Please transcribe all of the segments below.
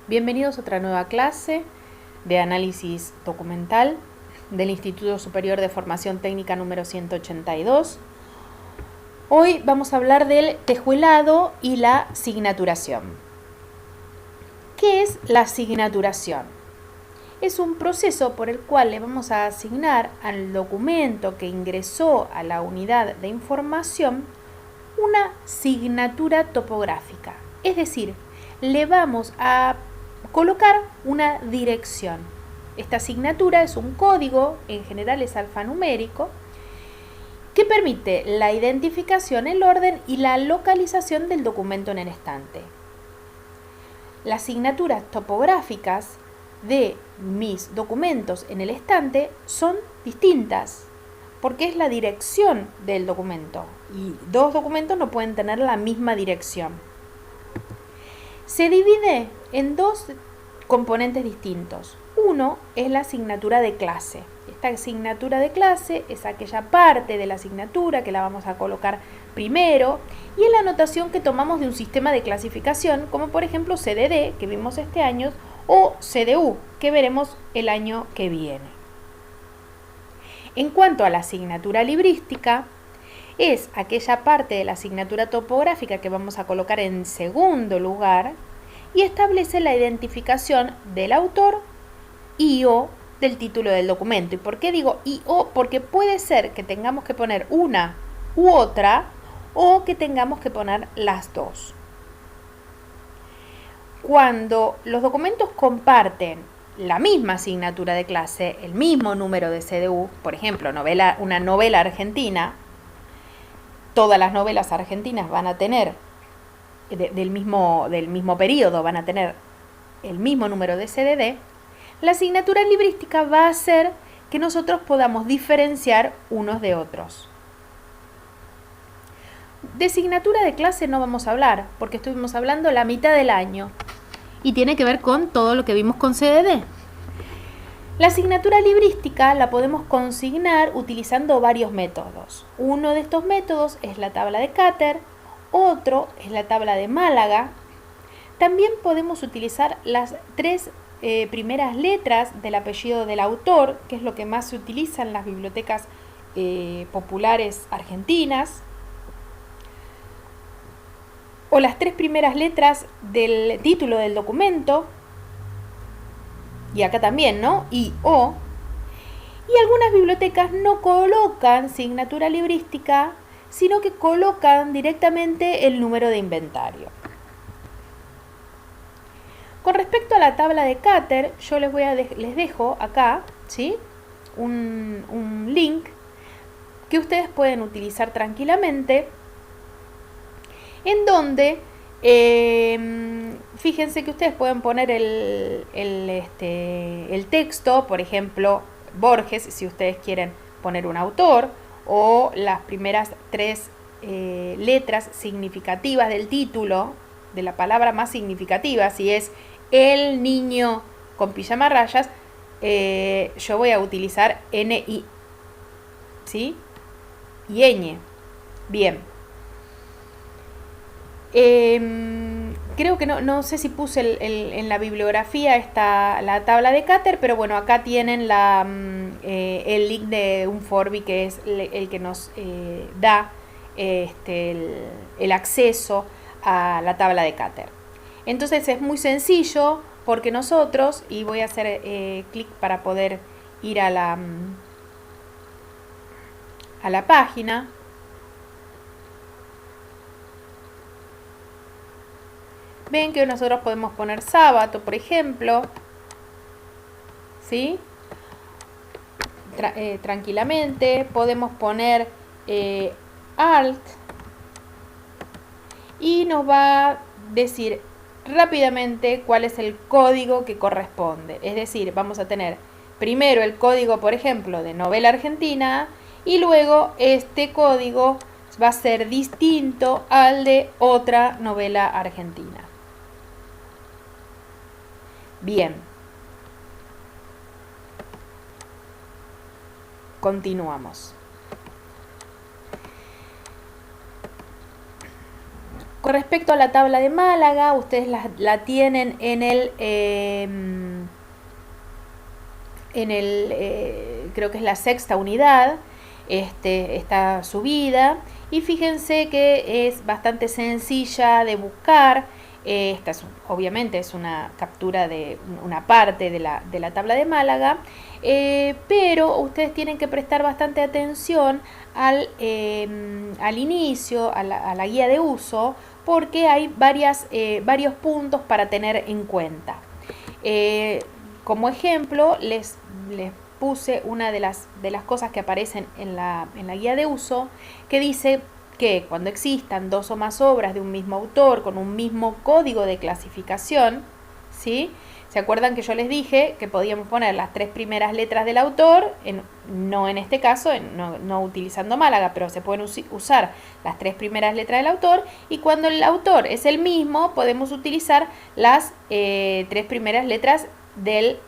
Bienvenidos a otra nueva clase de análisis documental del Instituto Superior de Formación Técnica número 182. Hoy vamos a hablar del tejuelado y la signaturación. ¿Qué es la signaturación? Es un proceso por el cual le vamos a asignar al documento que ingresó a la unidad de información una signatura topográfica, es decir, le vamos a colocar una dirección. Esta asignatura es un código, en general es alfanumérico, que permite la identificación, el orden y la localización del documento en el estante. Las asignaturas topográficas de mis documentos en el estante son distintas, porque es la dirección del documento y dos documentos no pueden tener la misma dirección. Se divide en dos componentes distintos. Uno es la asignatura de clase. Esta asignatura de clase es aquella parte de la asignatura que la vamos a colocar primero y es la anotación que tomamos de un sistema de clasificación, como por ejemplo CDD, que vimos este año, o CDU, que veremos el año que viene. En cuanto a la asignatura librística, es aquella parte de la asignatura topográfica que vamos a colocar en segundo lugar y establece la identificación del autor y o del título del documento. ¿Y por qué digo y o? Porque puede ser que tengamos que poner una u otra o que tengamos que poner las dos. Cuando los documentos comparten la misma asignatura de clase, el mismo número de CDU, por ejemplo, una novela argentina, todas las novelas argentinas van a tener, del mismo periodo, van a tener el mismo número de CDD, la asignatura librística va a hacer que nosotros podamos diferenciar unos de otros. De asignatura de clase no vamos a hablar, porque estuvimos hablando la mitad del año y tiene que ver con todo lo que vimos con CDD. La asignatura librística la podemos consignar utilizando varios métodos. Uno de estos métodos es la tabla de Katter, otro es la tabla de Málaga. También podemos utilizar las tres primeras letras del apellido del autor, que es lo que más se utiliza en las bibliotecas populares argentinas, o las tres primeras letras del título del documento, y acá también, ¿no? Y o. Y algunas bibliotecas no colocan signatura librística, sino que colocan directamente el número de inventario. Con respecto a la tabla de Katter, yo les dejo acá, ¿sí?, un link que ustedes pueden utilizar tranquilamente, en donde fíjense que ustedes pueden poner el texto, por ejemplo, Borges, si ustedes quieren poner un autor, o las primeras tres letras significativas del título, de la palabra más significativa, si es el niño con pijama rayas, yo voy a utilizar N-I, ¿sí? Y ñ. Bien. Creo que no sé si puse en la bibliografía la tabla de Katter, pero bueno, acá tienen el link de un Forbi que es el que nos da el acceso a la tabla de Katter. Entonces es muy sencillo porque nosotros, y voy a hacer clic para poder ir a la página. Ven que nosotros podemos poner sábado, por ejemplo, ¿sí? Tranquilamente. Podemos poner alt y nos va a decir rápidamente cuál es el código que corresponde. Es decir, vamos a tener primero el código, por ejemplo, de novela argentina y luego este código va a ser distinto al de otra novela argentina. Bien, continuamos. Con respecto a la tabla de Málaga, ustedes la tienen en creo que es la sexta unidad, está subida, y fíjense que es bastante sencilla de buscar. Obviamente es una captura de una parte de la tabla de Málaga, pero ustedes tienen que prestar bastante atención al inicio, a la guía de uso, porque hay varios puntos para tener en cuenta. Como ejemplo, les puse una de las cosas que aparecen en la guía de uso, que dice que cuando existan dos o más obras de un mismo autor con un mismo código de clasificación, ¿sí? ¿Se acuerdan que yo les dije que podíamos poner las tres primeras letras del autor, no en este caso, no utilizando Málaga, pero se pueden usar las tres primeras letras del autor, y cuando el autor es el mismo, podemos utilizar las tres primeras letras de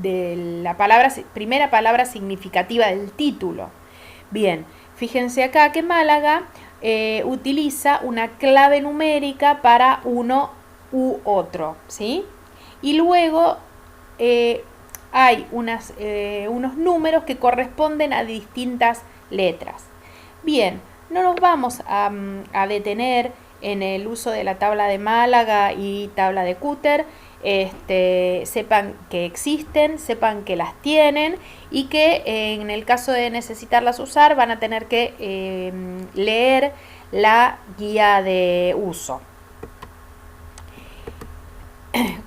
la primera palabra significativa del título? Bien, fíjense acá que Málaga utiliza una clave numérica para uno u otro, ¿sí? Y luego hay unos números que corresponden a distintas letras. Bien, no nos vamos a detener en el uso de la tabla de Málaga y tabla de Cúter. Sepan que existen, sepan que las tienen, y que en el caso de necesitarlas usar van a tener que leer la guía de uso.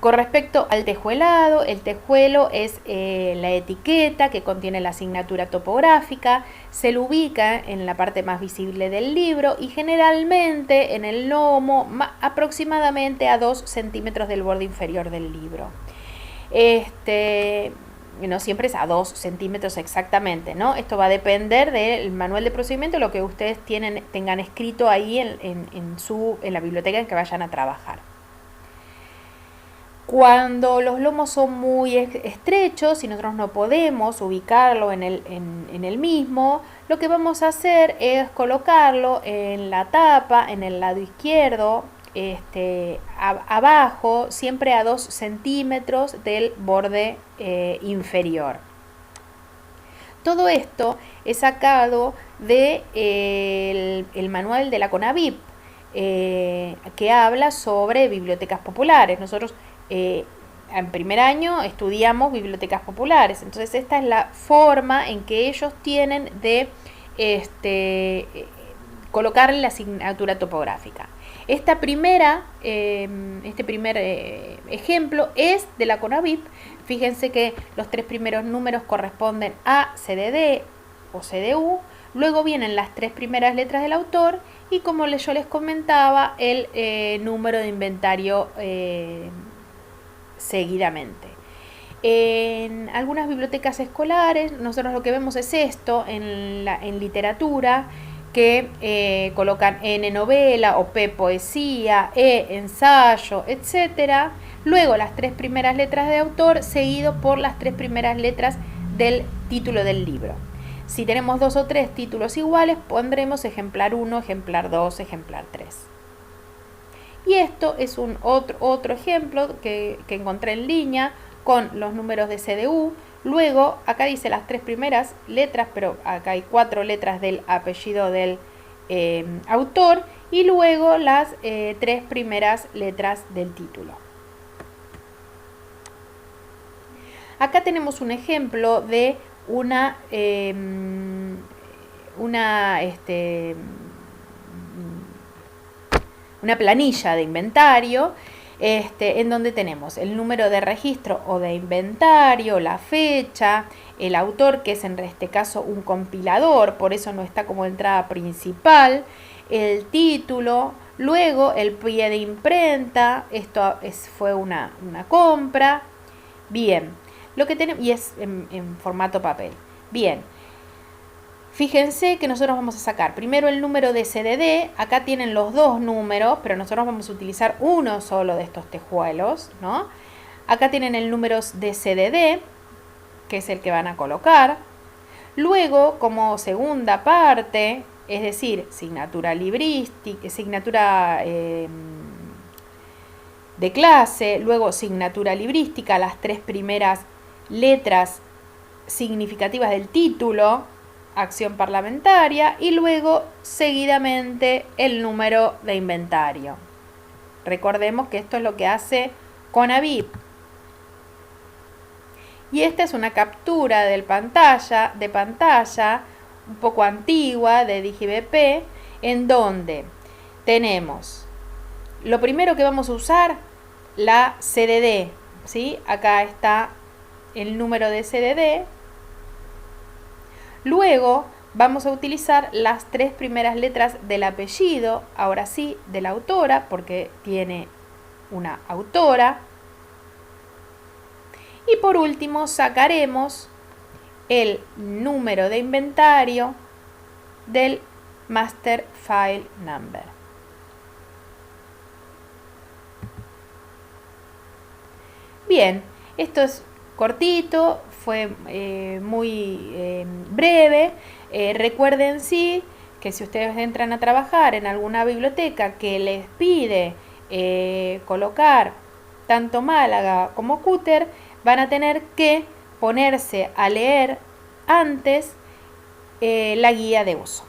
Con respecto al tejuelado, el tejuelo es la etiqueta que contiene la asignatura topográfica, se lo ubica en la parte más visible del libro y generalmente en el lomo, aproximadamente a 2 centímetros del borde inferior del libro. No siempre es a 2 centímetros exactamente, ¿no? Esto va a depender del manual de procedimiento, lo que ustedes tengan escrito ahí en la biblioteca en que vayan a trabajar. Cuando los lomos son muy estrechos y nosotros no podemos ubicarlo en el mismo, lo que vamos a hacer es colocarlo en la tapa, en el lado izquierdo, abajo, siempre a 2 centímetros del borde inferior. Todo esto es sacado del el manual de la CONAVIP, que habla sobre bibliotecas populares. Nosotros en primer año estudiamos bibliotecas populares, entonces esta es la forma en que ellos tienen de colocarle la asignatura topográfica. Este primer ejemplo es de la CONAVIP. Fíjense que los 3 primeros números corresponden a CDD o CDU, luego vienen las 3 primeras letras del autor y, como yo les comentaba, el número de inventario seguidamente. En algunas bibliotecas escolares nosotros lo que vemos es esto en literatura, que colocan N novela o P poesía, E ensayo, etc. Luego las 3 primeras letras de autor seguido por las 3 primeras letras del título del libro. Si tenemos 2 o 3 títulos iguales, pondremos ejemplar 1, ejemplar 2, ejemplar 3. Y esto es otro ejemplo que encontré en línea con los números de CDU. Luego, acá dice las 3 primeras letras, pero acá hay 4 letras del apellido del autor, y luego las 3 primeras letras del título. Acá tenemos un ejemplo de una planilla de inventario, en donde tenemos el número de registro o de inventario, la fecha, el autor, que es en este caso un compilador, por eso no está como entrada principal, el título, luego el pie de imprenta, esto fue una compra. Bien, lo que tenemos, y es en formato papel. Bien. Fíjense que nosotros vamos a sacar primero el número de CDD. Acá tienen los 2 números, pero nosotros vamos a utilizar uno solo de estos tejuelos, ¿no? Acá tienen el número de CDD, que es el que van a colocar. Luego, como segunda parte, es decir, asignatura librística, asignatura de clase, luego asignatura librística, las 3 primeras letras significativas del título, acción parlamentaria, y luego seguidamente el número de inventario. Recordemos que esto es lo que hace CONAVIP. Y esta es una captura de pantalla un poco antigua de DigiBP, en donde tenemos lo primero que vamos a usar, la CDD, ¿sí? Acá está el número de CDD. Luego vamos a utilizar las 3 primeras letras del apellido, ahora sí, de la autora, porque tiene una autora. Y por último sacaremos el número de inventario del Master File Number. Bien, esto es cortito, fue muy breve. Recuerden sí que si ustedes entran a trabajar en alguna biblioteca que les pide colocar tanto Málaga como Cúter, van a tener que ponerse a leer antes la guía de uso.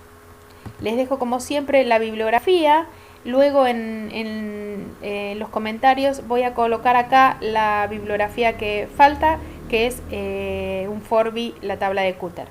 Les dejo como siempre la bibliografía. Luego en los comentarios voy a colocar acá la bibliografía que falta, que es un Forbi, la tabla de Cúter.